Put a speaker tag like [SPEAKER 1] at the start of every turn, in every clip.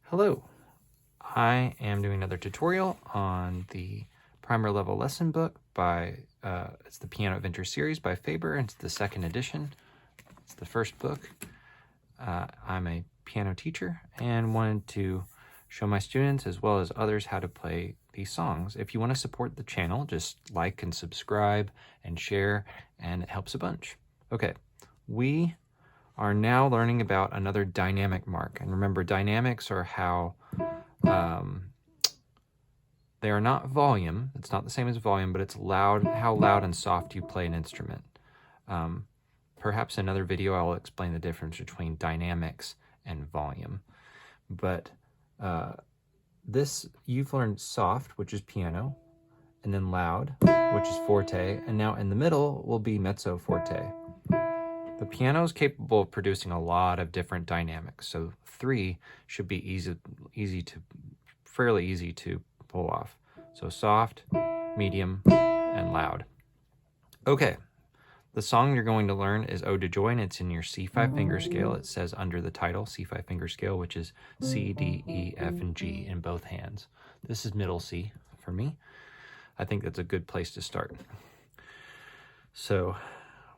[SPEAKER 1] Hello, I am doing another tutorial on the primer level lesson book by, it's the Piano Adventure series by Faber, and it's the second edition. It's the first book. I'm a piano teacher and wanted to show my students as well as others how to play these songs. If you want to support the channel, just like and subscribe and share, and it helps a bunch. Okay, we are now learning about another dynamic mark. And remember, dynamics are how they are not volume. It's not the same as volume, but it's loud, how loud and soft you play an instrument. Perhaps in another video I'll explain the difference between dynamics and volume. But this, you've learned soft, which is piano, and then loud, which is forte, and now in the middle will be mezzo forte. The piano is capable of producing a lot of different dynamics, so 3 should be fairly easy to pull off. So soft, medium, and loud. Okay, the song you're going to learn is Ode to Joy, and it's in your C5 finger scale. It says under the title, C5 finger scale, which is C, D, E, F, and G in both hands. This is middle C for me. I think that's a good place to start. So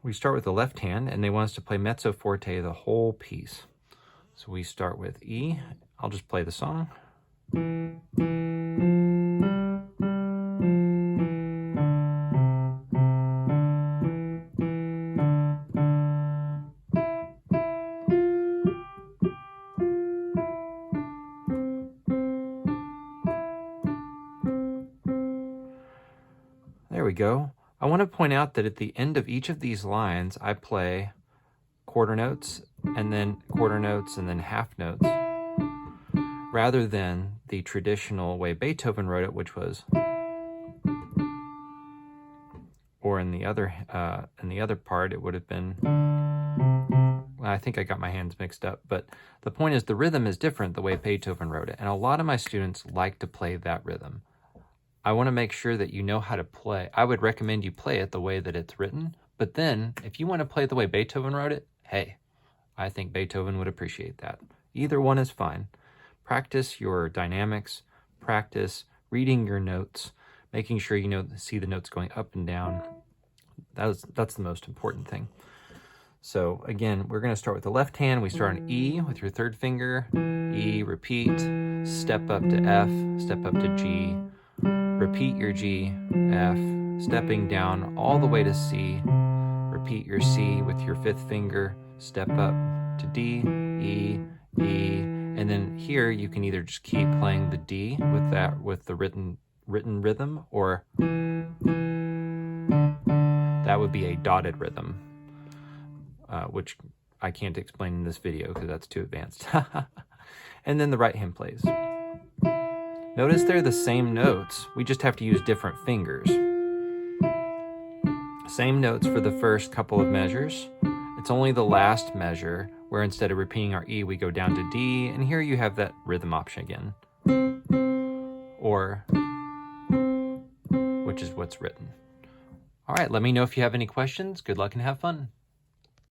[SPEAKER 1] we start with the left hand, and they want us to play mezzo forte the whole piece. So we start with E. I'll just play the song. There we go. I want to point out that at the end of each of these lines, I play quarter notes, and then quarter notes, and then half notes, rather than the traditional way Beethoven wrote it, which was, or in the other part, it would have been, well, I think I got my hands mixed up, but the point is the rhythm is different the way Beethoven wrote it, and a lot of my students like to play that rhythm. I want to make sure that you know how to play. I would recommend you play it the way that it's written, but then if you want to play it the way Beethoven wrote it, hey, I think Beethoven would appreciate that. Either one is fine. Practice your dynamics, practice reading your notes, making sure you see the notes going up and down. That's the most important thing. So again, we're going to start with the left hand. We start on E with your third finger, E, repeat, step up to F, step up to G, repeat your G, F, stepping down all the way to C, repeat your C with your fifth finger, step up to D, E, E, and then here you can either just keep playing the D with the written rhythm, or that would be a dotted rhythm, which I can't explain in this video because that's too advanced. And then the right hand plays. Notice they're the same notes, we just have to use different fingers. Same notes for the first couple of measures. It's only the last measure where instead of repeating our E, we go down to D, and here you have that rhythm option again. Or, which is what's written. All right, let me know if you have any questions. Good luck and have fun.